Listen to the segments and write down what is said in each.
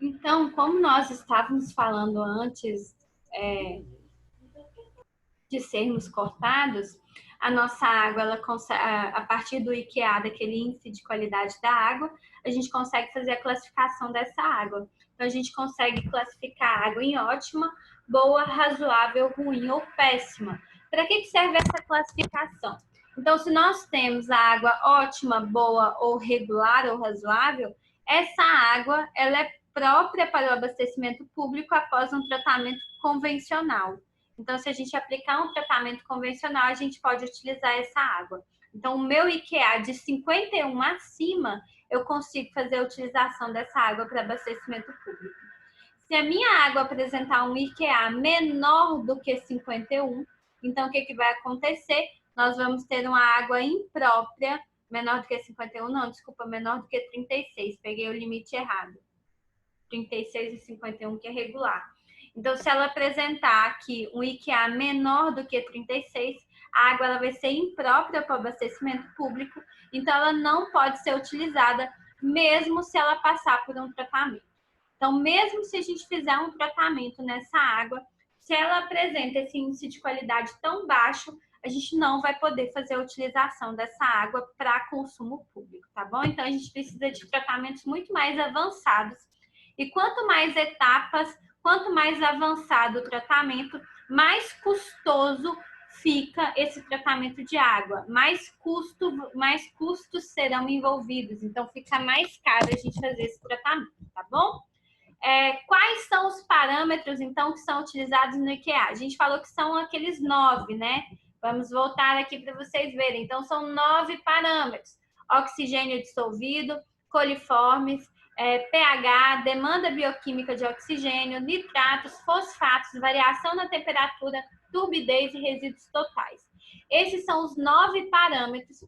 Então, como nós estávamos falando antes de sermos cortados, a nossa água, a partir do IQA, daquele índice de qualidade da água, a gente consegue fazer a classificação dessa água. Então, a gente consegue classificar a água em ótima, boa, razoável, ruim ou péssima. Para que serve essa classificação? Então, se nós temos a água ótima, boa ou regular ou razoável, essa água ela é própria para o abastecimento público após um tratamento convencional. Então, se a gente aplicar um tratamento convencional, a gente pode utilizar essa água. Então, o meu IQA de 51 acima, eu consigo fazer a utilização dessa água para abastecimento público. Se a minha água apresentar um IQA menor do que 51, então o que vai acontecer? Nós vamos ter uma água imprópria, menor do que 51, não, desculpa, menor do que 36, peguei o limite errado. 36 e 51, que é regular. Então, se ela apresentar aqui um IQA menor do que 36, a água ela vai ser imprópria para o abastecimento público, então ela não pode ser utilizada, mesmo se ela passar por um tratamento. Então, mesmo se a gente fizer um tratamento nessa água, se ela apresenta esse índice de qualidade tão baixo, a gente não vai poder fazer a utilização dessa água para consumo público, tá bom? Então, a gente precisa de tratamentos muito mais avançados. E quanto mais etapas, quanto mais avançado o tratamento, mais custoso fica esse tratamento de água, mais custos serão envolvidos, então fica mais caro a gente fazer esse tratamento, tá bom? Quais são os parâmetros, então, que são utilizados no IQA? A gente falou que são aqueles 9, né? Vamos voltar aqui para vocês verem. Então, são 9 parâmetros. Oxigênio dissolvido, coliformes, pH, demanda bioquímica de oxigênio, nitratos, fosfatos, variação na temperatura, turbidez e resíduos totais. Esses são os 9 parâmetros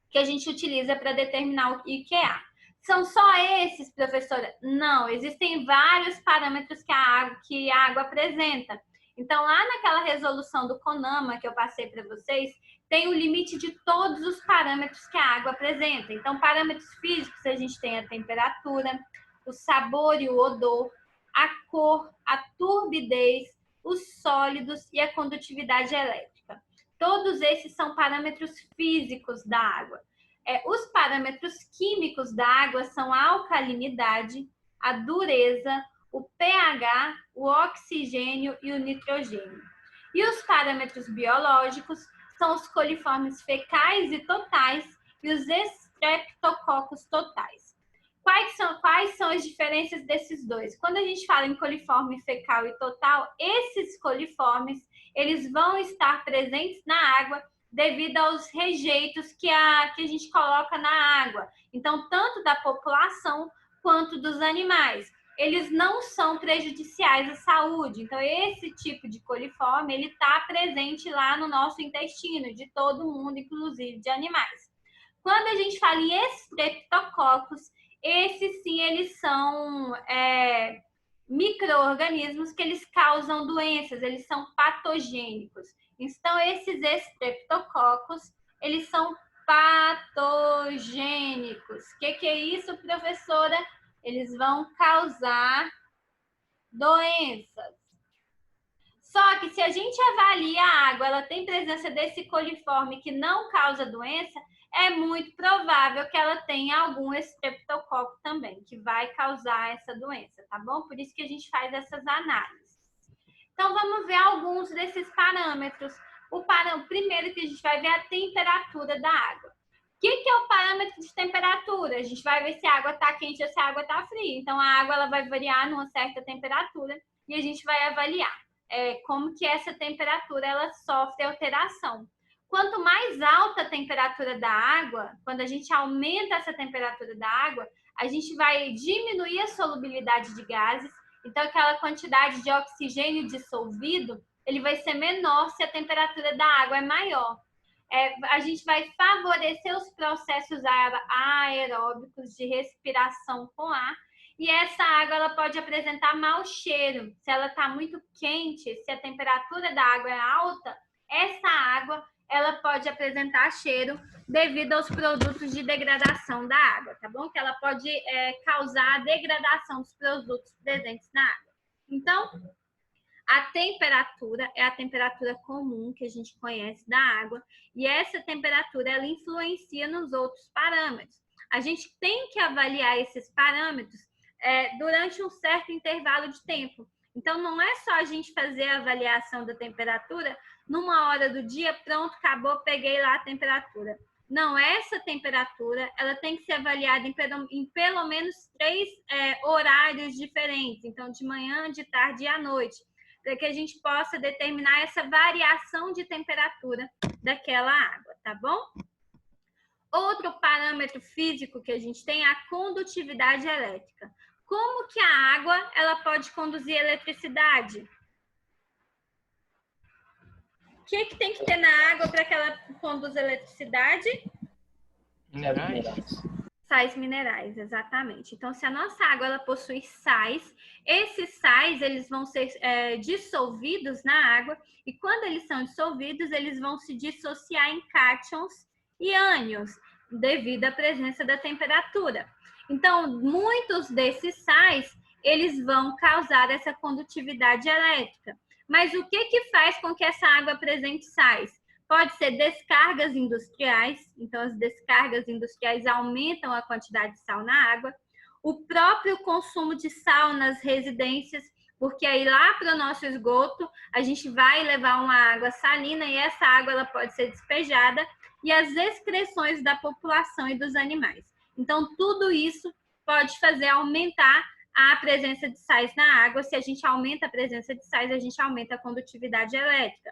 que a gente utiliza para determinar o IQA. São só esses, professora? Não, existem vários parâmetros que a água apresenta. Então, lá naquela resolução do CONAMA que eu passei para vocês, tem o limite de todos os parâmetros que a água apresenta. Então, parâmetros físicos, a gente tem a temperatura, o sabor e o odor, a cor, a turbidez, os sólidos e a condutividade elétrica. Todos esses são parâmetros físicos da água. Os parâmetros químicos da água são a alcalinidade, a dureza, o pH, o oxigênio e o nitrogênio. E os parâmetros biológicos são os coliformes fecais e totais e os estreptococos totais. Quais são as diferenças desses dois? Quando a gente fala em coliforme fecal e total, esses coliformes eles vão estar presentes na água devido aos rejeitos que a gente coloca na água. Então, tanto da população quanto dos animais. Eles não são prejudiciais à saúde. Então, esse tipo de coliforme, ele está presente lá no nosso intestino, de todo mundo, inclusive de animais. Quando a gente fala em estreptococos, esses sim, eles são micro-organismos que eles causam doenças, eles são patogênicos. Então, esses estreptococos, eles são patogênicos. O que é isso, professora? Eles vão causar doenças. Só que se a gente avalia a água, ela tem presença desse coliforme que não causa doença, é muito provável que ela tenha algum estreptococo também, que vai causar essa doença, tá bom? Por isso que a gente faz essas análises. Então, vamos ver alguns desses parâmetros. O primeiro que a gente vai ver é a temperatura da água. O que é o parâmetro de temperatura? A gente vai ver se a água está quente ou se a água está fria. Então, a água ela vai variar numa certa temperatura e a gente vai avaliar como que essa temperatura ela sofre alteração. Quanto mais alta a temperatura da água, quando a gente aumenta essa temperatura da água, a gente vai diminuir a solubilidade de gases. Então, aquela quantidade de oxigênio dissolvido, ele vai ser menor se a temperatura da água é maior. A gente vai favorecer os processos aeróbicos de respiração com ar. E essa água ela pode apresentar mau cheiro. Se ela está muito quente, se a temperatura da água é alta, essa água ela pode apresentar cheiro devido aos produtos de degradação da água, tá bom? Que ela pode causar a degradação dos produtos presentes na água. Então, a temperatura é a temperatura comum que a gente conhece da água, e essa temperatura ela influencia nos outros parâmetros. A gente tem que avaliar esses parâmetros durante um certo intervalo de tempo. Então, não é só a gente fazer a avaliação da temperatura numa hora do dia, pronto, acabou, peguei lá a temperatura. Não, essa temperatura ela tem que ser avaliada em pelo menos 3 horários diferentes. Então, de manhã, de tarde e à noite, para que a gente possa determinar essa variação de temperatura daquela água, tá bom? Outro parâmetro físico que a gente tem é a condutividade elétrica. Como que a água ela pode conduzir eletricidade? O que tem que ter na água para que ela conduza eletricidade? Minerais? Sais minerais, exatamente. Então, se a nossa água ela possui sais, esses sais eles vão ser dissolvidos na água, e quando eles são dissolvidos, eles vão se dissociar em cátions e ânions, devido à presença da temperatura. Então, muitos desses sais, eles vão causar essa condutividade elétrica. Mas o que faz com que essa água apresente sais? Pode ser descargas industriais, então as descargas industriais aumentam a quantidade de sal na água. O próprio consumo de sal nas residências, porque aí lá para o nosso esgoto, a gente vai levar uma água salina e essa água ela pode ser despejada, e as excreções da população e dos animais. Então, tudo isso pode fazer aumentar a presença de sais na água. Se a gente aumenta a presença de sais, a gente aumenta a condutividade elétrica.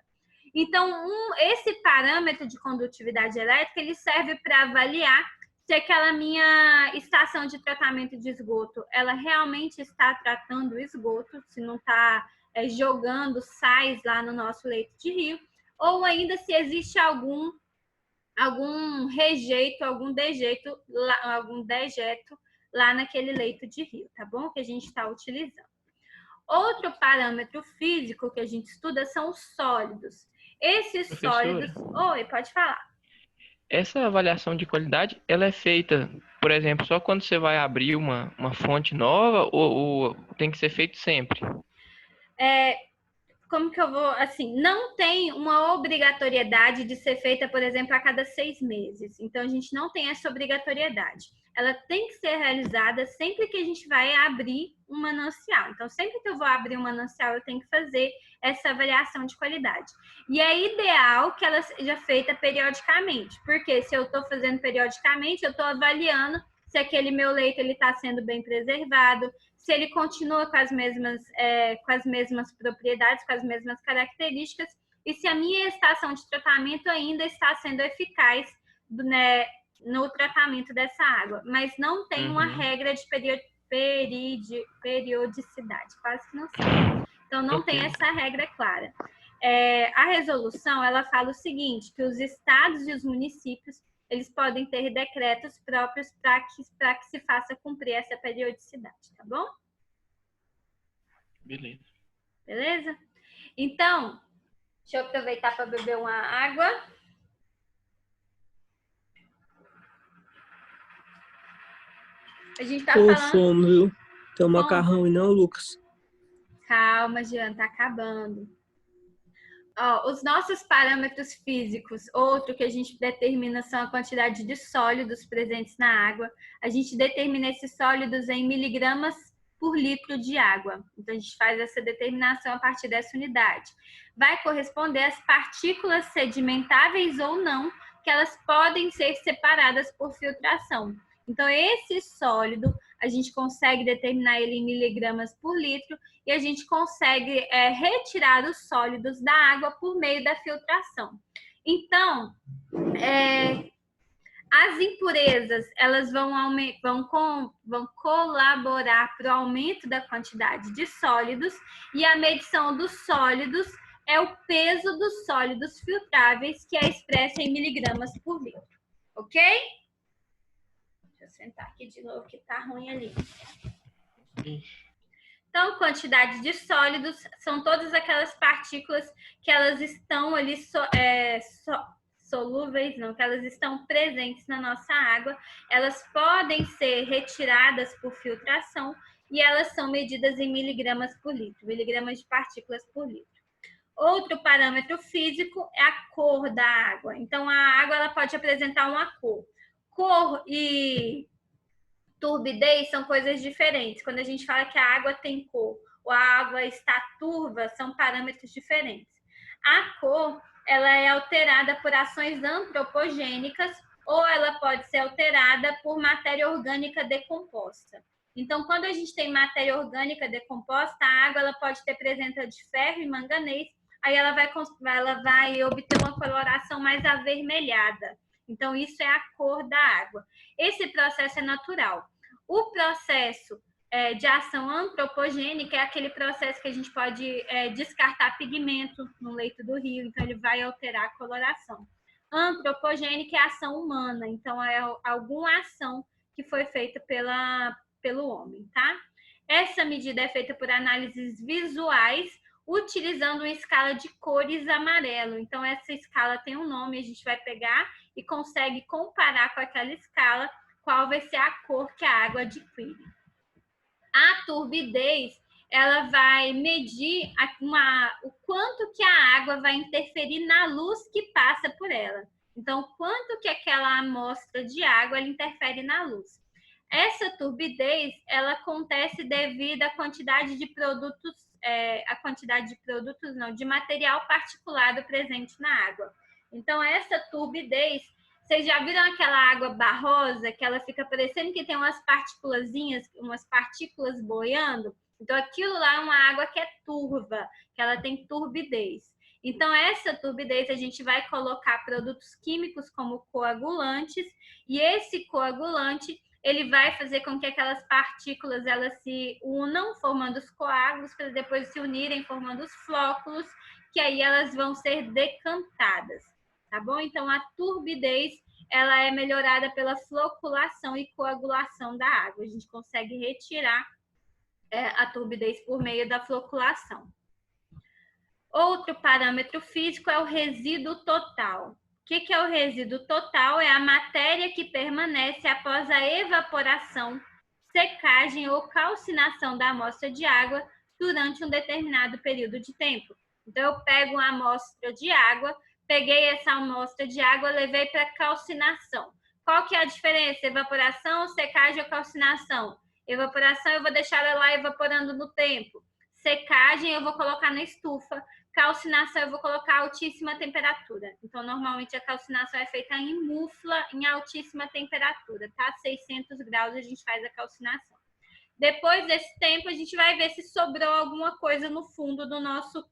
Então, esse parâmetro de condutividade elétrica, ele serve para avaliar se aquela minha estação de tratamento de esgoto, ela realmente está tratando o esgoto, se não está jogando sais lá no nosso leito de rio, ou ainda se existe algum rejeito, algum dejeto lá naquele leito de rio, tá bom? Que a gente está utilizando. Outro parâmetro físico que a gente estuda são os sólidos. Esses sólidos... Oi, pode falar. Essa avaliação de qualidade, ela é feita, por exemplo, só quando você vai abrir uma fonte nova, ou tem que ser feito sempre? Como que eu vou, assim, não tem uma obrigatoriedade de ser feita, por exemplo, a cada 6 meses. Então, a gente não tem essa obrigatoriedade. Ela tem que ser realizada sempre que a gente vai abrir um manancial. Então, sempre que eu vou abrir um manancial, eu tenho que fazer essa avaliação de qualidade. E é ideal que ela seja feita periodicamente, porque se eu estou fazendo periodicamente, eu estou avaliando se aquele meu leito está sendo bem preservado, se ele continua com as mesmas propriedades, com as mesmas características, e se a minha estação de tratamento ainda está sendo eficaz, né, no tratamento dessa água. Mas não tem uma regra de periodicidade, quase que não sei. Então, não tem essa regra clara. A resolução, ela fala o seguinte, que os estados e os municípios, eles podem ter decretos próprios para que se faça cumprir essa periodicidade, tá bom? Beleza. Beleza? Então, deixa eu aproveitar para beber uma água. A gente tá falando... fome, viu? Tem um macarrão e não, Lucas? Calma, Jean, tá acabando. Ó, os nossos parâmetros físicos, outro que a gente determina são a quantidade de sólidos presentes na água. A gente determina esses sólidos em miligramas por litro de água. Então, a gente faz essa determinação a partir dessa unidade. Vai corresponder às partículas sedimentáveis ou não, que elas podem ser separadas por filtração. Então, esse sólido, a gente consegue determinar ele em miligramas por litro, e a gente consegue retirar os sólidos da água por meio da filtração. Então, as impurezas, elas vão colaborar para o aumento da quantidade de sólidos, e a medição dos sólidos é o peso dos sólidos filtráveis, que é expresso em miligramas por litro. Ok? Deixa eu sentar aqui de novo, que tá ruim ali. Então, quantidade de sólidos são todas aquelas partículas que elas estão ali solúveis, não, que elas estão presentes na nossa água, elas podem ser retiradas por filtração e elas são medidas em miligramas por litro, miligramas de partículas por litro. Outro parâmetro físico é a cor da água. Então, a água ela pode apresentar uma cor. Cor e turbidez são coisas diferentes. Quando a gente fala que a água tem cor ou a água está turva, são parâmetros diferentes. A cor ela é alterada por ações antropogênicas ou ela pode ser alterada por matéria orgânica decomposta. Então, quando a gente tem matéria orgânica decomposta, a água ela pode ter presença de ferro e manganês, aí ela vai obter uma coloração mais avermelhada. Então, isso é a cor da água. Esse processo é natural. O processo de ação antropogênica é aquele processo que a gente pode descartar pigmento no leito do rio, então ele vai alterar a coloração. Antropogênica é ação humana, então é alguma ação que foi feita pelo homem, tá? Essa medida é feita por análises visuais, utilizando uma escala de cores amarelo. Então, essa escala tem um nome, a gente vai pegar e consegue comparar com aquela escala qual vai ser a cor que a água adquire. A turbidez, ela vai medir o quanto que a água vai interferir na luz que passa por ela. Então, quanto que aquela amostra de água ela interfere na luz. Essa turbidez, ela acontece devido à quantidade de produtos, de material particulado presente na água. Então, essa turbidez, vocês já viram aquela água barrosa, que ela fica parecendo que tem umas partículas boiando? Então, aquilo lá é uma água que é turva, que ela tem turbidez. Então, essa turbidez a gente vai colocar produtos químicos como coagulantes, e esse coagulante ele vai fazer com que aquelas partículas elas se unam, formando os coágulos, para depois se unirem, formando os flóculos, que aí elas vão ser decantadas, tá bom? Então, a turbidez, ela é melhorada pela floculação e coagulação da água. A gente consegue retirar a turbidez por meio da floculação. Outro parâmetro físico é o resíduo total. O que é o resíduo total? É a matéria que permanece após a evaporação, secagem ou calcinação da amostra de água durante um determinado período de tempo. Então, eu pego uma amostra de água, peguei essa amostra de água, levei para calcinação. Qual que é a diferença? Evaporação, secagem ou calcinação? Evaporação, eu vou deixar ela lá evaporando no tempo. Secagem, eu vou colocar na estufa. Calcinação, eu vou colocar a altíssima temperatura. Então, normalmente, a calcinação é feita em mufla, em altíssima temperatura, tá? 600 graus a gente faz a calcinação. Depois desse tempo, a gente vai ver se sobrou alguma coisa no fundo do nosso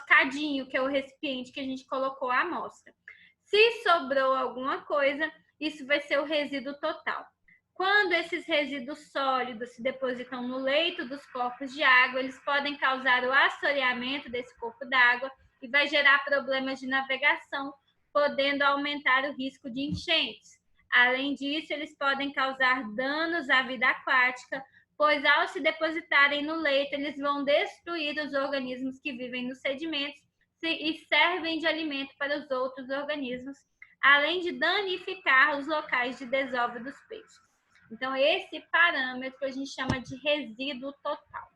cadinho, que é o recipiente que a gente colocou a amostra. Se sobrou alguma coisa, isso vai ser o resíduo total. Quando esses resíduos sólidos se depositam no leito dos corpos de água, eles podem causar o assoreamento desse corpo d'água e vai gerar problemas de navegação, podendo aumentar o risco de enchentes. Além disso, eles podem causar danos à vida aquática, pois ao se depositarem no leito, eles vão destruir os organismos que vivem nos sedimentos e servem de alimento para os outros organismos, além de danificar os locais de desova dos peixes. Então, esse parâmetro a gente chama de resíduo total.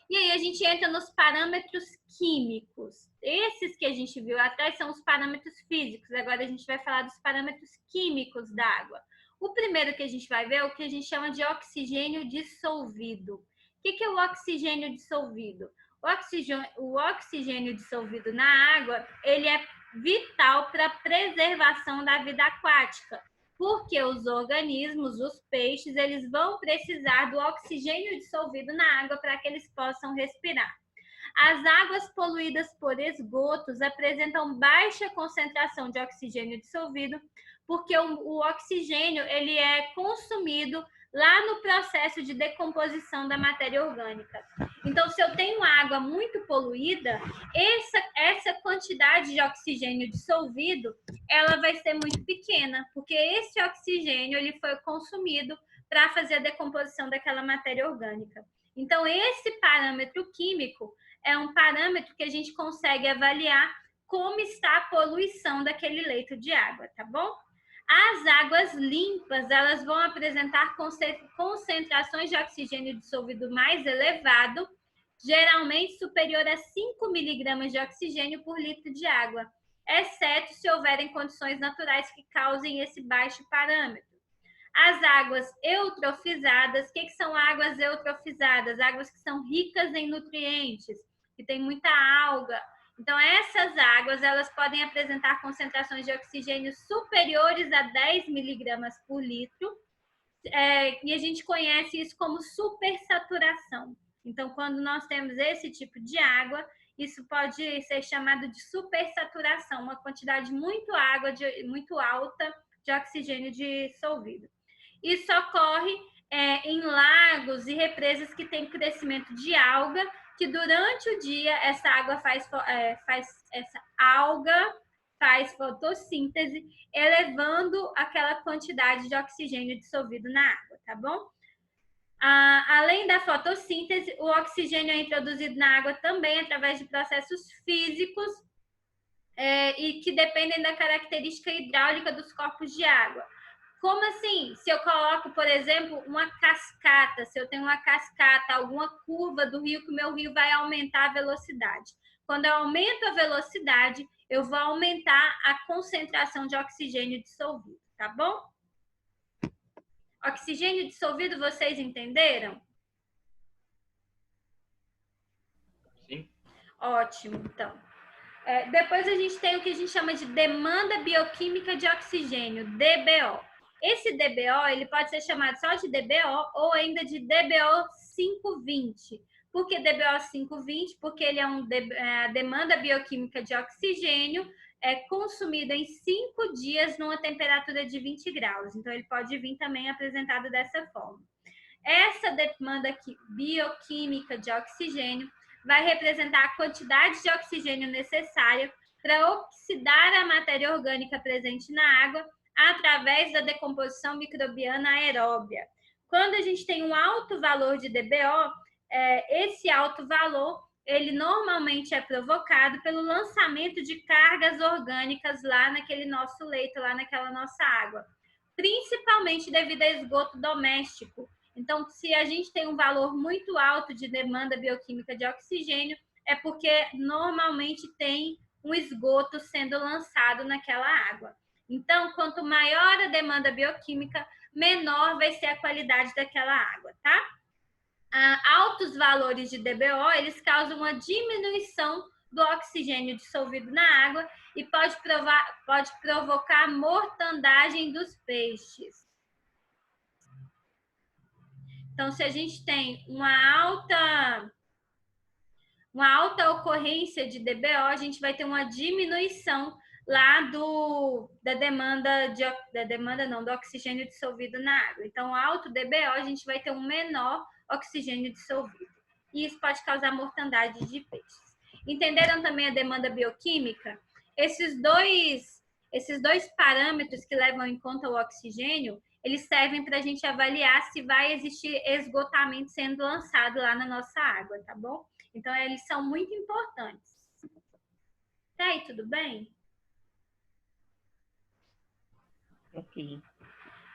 E aí a gente entra nos parâmetros químicos. Esses que a gente viu atrás são os parâmetros físicos. Agora a gente vai falar dos parâmetros químicos da água. O primeiro que a gente vai ver é o que a gente chama de oxigênio dissolvido. O que é o oxigênio dissolvido? O oxigênio dissolvido na água, ele é vital para a preservação da vida aquática, porque os organismos, os peixes, eles vão precisar do oxigênio dissolvido na água para que eles possam respirar. As águas poluídas por esgotos apresentam baixa concentração de oxigênio dissolvido, porque o oxigênio ele é consumido lá no processo de decomposição da matéria orgânica. Então, se eu tenho água muito poluída, essa quantidade de oxigênio dissolvido, ela vai ser muito pequena, porque esse oxigênio ele foi consumido para fazer a decomposição daquela matéria orgânica. Então, esse parâmetro químico é um parâmetro que a gente consegue avaliar como está a poluição daquele leito de água, tá bom? As águas limpas, elas vão apresentar concentrações de oxigênio dissolvido mais elevado, geralmente superior a 5 miligramas de oxigênio por litro de água, exceto se houverem condições naturais que causem esse baixo parâmetro. As águas eutrofizadas, o que são águas eutrofizadas? Águas que são ricas em nutrientes, que tem muita alga. Então, essas águas, elas podem apresentar concentrações de oxigênio superiores a 10 miligramas por litro, e a gente conhece isso como supersaturação. Então, quando nós temos esse tipo de água, isso pode ser chamado de supersaturação, uma quantidade muito alta de oxigênio dissolvido. Isso ocorre em lagos e represas que têm crescimento de alga, que durante o dia essa alga faz fotossíntese, elevando aquela quantidade de oxigênio dissolvido na água, tá bom? Além da fotossíntese, o oxigênio é introduzido na água também através de processos físicos e que dependem da característica hidráulica dos corpos de água. Como assim? Se eu coloco, por exemplo, uma cascata, se eu tenho uma cascata, alguma curva do rio, que o meu rio vai aumentar a velocidade. Quando eu aumento a velocidade, eu vou aumentar a concentração de oxigênio dissolvido, tá bom? Oxigênio dissolvido, vocês entenderam? Sim. Ótimo, então. Depois a gente tem o que a gente chama de demanda bioquímica de oxigênio, DBO. Esse DBO, ele pode ser chamado só de DBO ou ainda de DBO 520. Por que DBO 520? Porque ele é a demanda bioquímica de oxigênio consumida em 5 dias numa temperatura de 20 graus. Então, ele pode vir também apresentado dessa forma. Essa demanda bioquímica de oxigênio vai representar a quantidade de oxigênio necessária para oxidar a matéria orgânica presente na água através da decomposição microbiana aeróbia. Quando a gente tem um alto valor de DBO, esse alto valor, ele normalmente é provocado pelo lançamento de cargas orgânicas lá naquele nosso leito, lá naquela nossa água, principalmente devido a esgoto doméstico. Então, se a gente tem um valor muito alto de demanda bioquímica de oxigênio, é porque normalmente tem um esgoto sendo lançado naquela água. Então, quanto maior a demanda bioquímica, menor vai ser a qualidade daquela água, tá? Altos valores de DBO, eles causam uma diminuição do oxigênio dissolvido na água e pode provocar mortandagem dos peixes. Então, se a gente tem uma alta ocorrência de DBO, a gente vai ter uma diminuição lá do oxigênio dissolvido na água. Então, alto DBO, a gente vai ter um menor oxigênio dissolvido. E isso pode causar mortandade de peixes. Entenderam também a demanda bioquímica? Esses dois parâmetros que levam em conta o oxigênio, eles servem para a gente avaliar se vai existir esgotamento sendo lançado lá na nossa água, tá bom? Então, eles são muito importantes. Tá aí, tudo bem? Ok.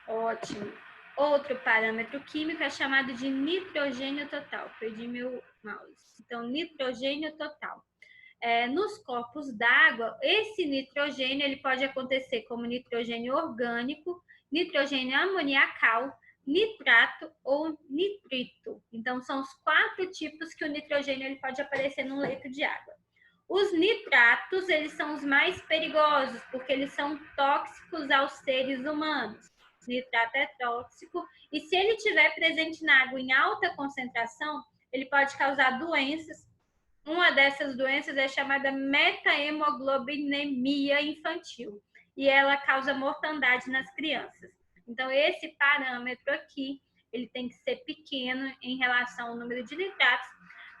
Ótimo. Outro parâmetro químico é chamado de nitrogênio total. Perdi meu mouse. Então, nitrogênio total. Nos corpos d'água, esse nitrogênio ele pode acontecer como nitrogênio orgânico, nitrogênio amoniacal, nitrato ou nitrito. Então, são os 4 tipos que o nitrogênio ele pode aparecer num leito de água. Os nitratos, eles são os mais perigosos, porque eles são tóxicos aos seres humanos. O nitrato é tóxico e se ele estiver presente na água em alta concentração, ele pode causar doenças. Uma dessas doenças é chamada metaemoglobinemia infantil e ela causa mortandade nas crianças. Então, esse parâmetro aqui, ele tem que ser pequeno em relação ao número de nitratos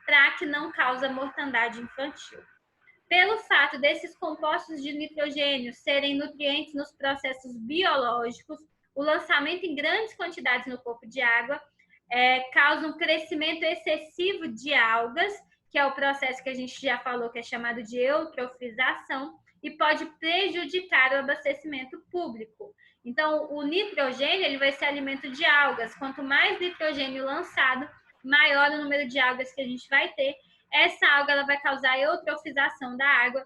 para que não cause mortandade infantil. Pelo fato desses compostos de nitrogênio serem nutrientes nos processos biológicos, o lançamento em grandes quantidades no corpo de água causa um crescimento excessivo de algas que é o processo que a gente já falou, que é chamado de eutrofização, e pode prejudicar o abastecimento público. Então, o nitrogênio ele vai ser alimento de algas. Quanto mais nitrogênio lançado, maior o número de algas que a gente vai ter. Essa alga ela vai causar eutrofização da água.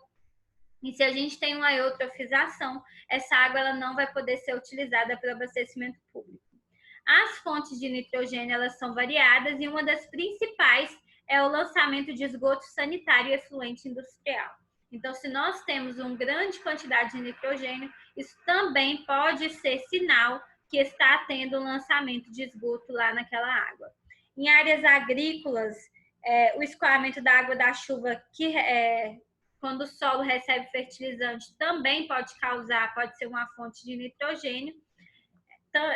E se a gente tem uma eutrofização, essa água ela não vai poder ser utilizada para o abastecimento público. As fontes de nitrogênio elas são variadas e uma das principais é o lançamento de esgoto sanitário e efluente industrial. Então, se nós temos uma grande quantidade de nitrogênio, isso também pode ser sinal que está tendo um lançamento de esgoto lá naquela água. Em áreas agrícolas, o escoamento da água da chuva, quando o solo recebe fertilizante, também pode ser uma fonte de nitrogênio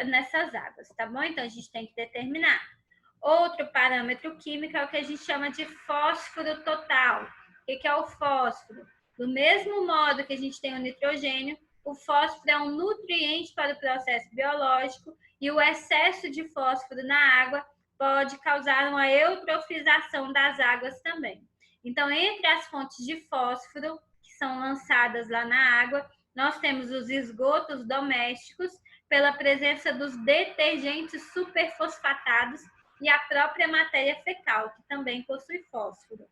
nessas águas, tá bom? Então, a gente tem que determinar. Outro parâmetro químico é o que a gente chama de fósforo total. O que é o fósforo? Do mesmo modo que a gente tem o nitrogênio, o fósforo é um nutriente para o processo biológico e o excesso de fósforo na água pode causar uma eutrofização das águas também. Então, entre as fontes de fósforo que são lançadas lá na água, nós temos os esgotos domésticos, pela presença dos detergentes superfosfatados e a própria matéria fecal, que também possui fósforo.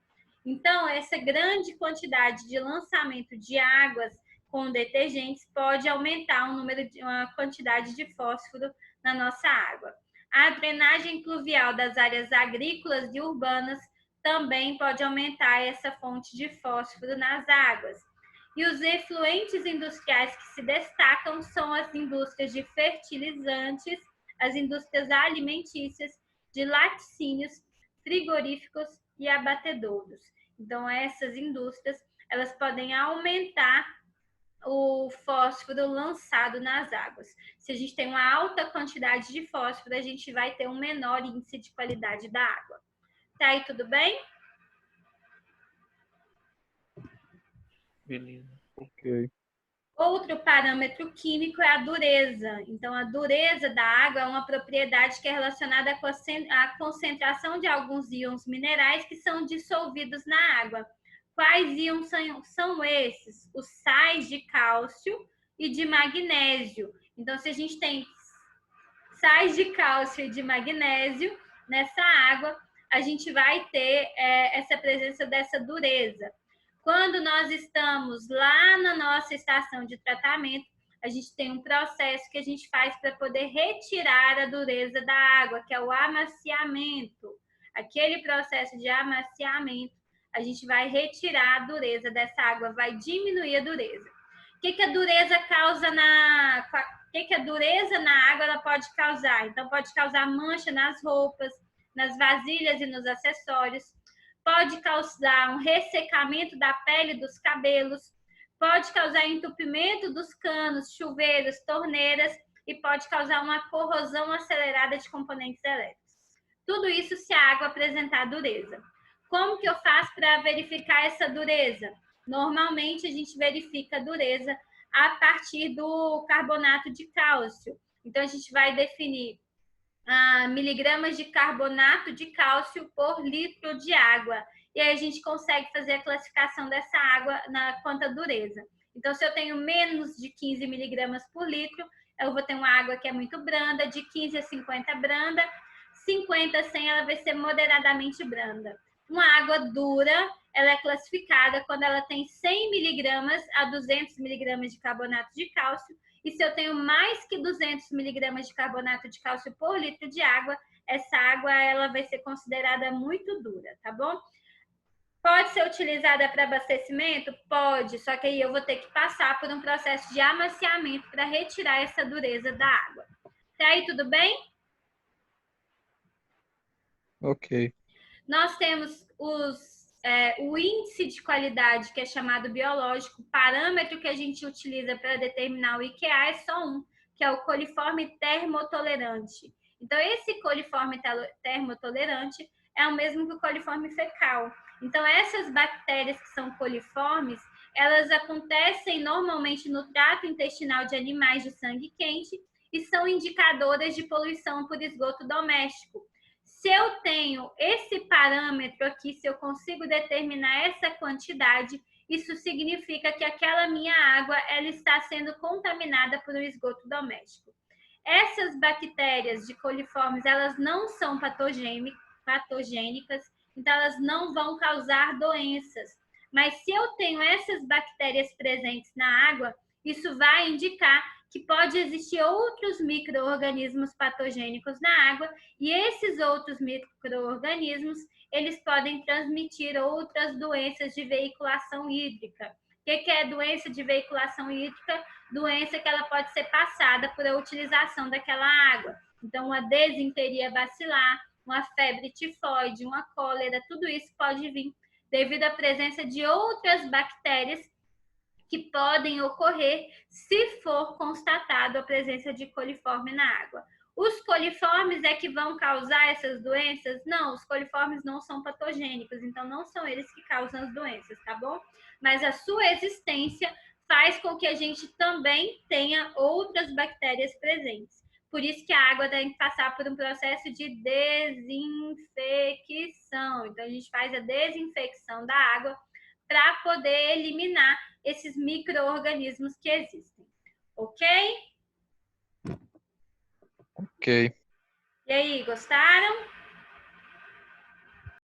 Então, essa grande quantidade de lançamento de águas com detergentes pode aumentar uma quantidade de fósforo na nossa água. A drenagem pluvial das áreas agrícolas e urbanas também pode aumentar essa fonte de fósforo nas águas. E os efluentes industriais que se destacam são as indústrias de fertilizantes, as indústrias alimentícias, de laticínios, frigoríficos e abatedouros. Então, essas indústrias, elas podem aumentar o fósforo lançado nas águas. Se a gente tem uma alta quantidade de fósforo, a gente vai ter um menor índice de qualidade da água. Tá aí, tudo bem? Beleza. Ok. Outro parâmetro químico é a dureza. Então, a dureza da água é uma propriedade que é relacionada à concentração de alguns íons minerais que são dissolvidos na água. Quais íons são esses? Os sais de cálcio e de magnésio. Então, se a gente tem sais de cálcio e de magnésio nessa água, a gente vai ter essa presença dessa dureza. Quando nós estamos lá na nossa estação de tratamento, a gente tem um processo que a gente faz para poder retirar a dureza da água, que é o amaciamento. Aquele processo de amaciamento, a gente vai retirar a dureza dessa água, vai diminuir a dureza. O que a dureza causa O que a dureza na água ela pode causar? Então, pode causar mancha nas roupas, nas vasilhas e nos acessórios. Pode causar um ressecamento da pele dos cabelos, pode causar entupimento dos canos, chuveiros, torneiras e pode causar uma corrosão acelerada de componentes elétricos. Tudo isso se a água apresentar dureza. Como que eu faço para verificar essa dureza? Normalmente a gente verifica a dureza a partir do carbonato de cálcio. Então a gente vai definir miligramas de carbonato de cálcio por litro de água. E aí a gente consegue fazer a classificação dessa água quanto à dureza. Então, se eu tenho menos de 15 miligramas por litro, eu vou ter uma água que é muito branda, de 15 a 50 branda, 50 a 100 ela vai ser moderadamente branda. Uma água dura, ela é classificada quando ela tem 100 miligramas a 200 miligramas de carbonato de cálcio. E se eu tenho mais que 200 miligramas de carbonato de cálcio por litro de água, essa água ela vai ser considerada muito dura, tá bom? Pode ser utilizada para abastecimento? Pode, só que aí eu vou ter que passar por um processo de amaciamento para retirar essa dureza da água. Tá aí, tudo bem? Ok. Nós temos o índice de qualidade, que é chamado biológico, parâmetro que a gente utiliza para determinar o IQA é só um, que é o coliforme termotolerante. Então, esse coliforme termotolerante é o mesmo que o coliforme fecal. Então, essas bactérias que são coliformes, elas acontecem normalmente no trato intestinal de animais de sangue quente e são indicadoras de poluição por esgoto doméstico. Se eu tenho esse parâmetro aqui, se eu consigo determinar essa quantidade, isso significa que aquela minha água ela está sendo contaminada por um esgoto doméstico. Essas bactérias de coliformes, elas não são patogênicas, então elas não vão causar doenças. Mas se eu tenho essas bactérias presentes na água, isso vai indicar que pode existir outros micro-organismos patogênicos na água, e esses outros micro-organismos, eles podem transmitir outras doenças de veiculação hídrica. O que é doença de veiculação hídrica? Doença que ela pode ser passada por a utilização daquela água. Então, uma desinteria bacilar, uma febre tifoide, uma cólera, tudo isso pode vir devido à presença de outras bactérias que podem ocorrer se for constatado a presença de coliforme na água. Os coliformes é que vão causar essas doenças? Não, os coliformes não são patogênicos, então não são eles que causam as doenças, tá bom? Mas a sua existência faz com que a gente também tenha outras bactérias presentes. Por isso que a água tem que passar por um processo de desinfecção. Então, a gente faz a desinfecção da água para poder eliminar esses micro-organismos que existem. Ok? Ok. E aí, gostaram?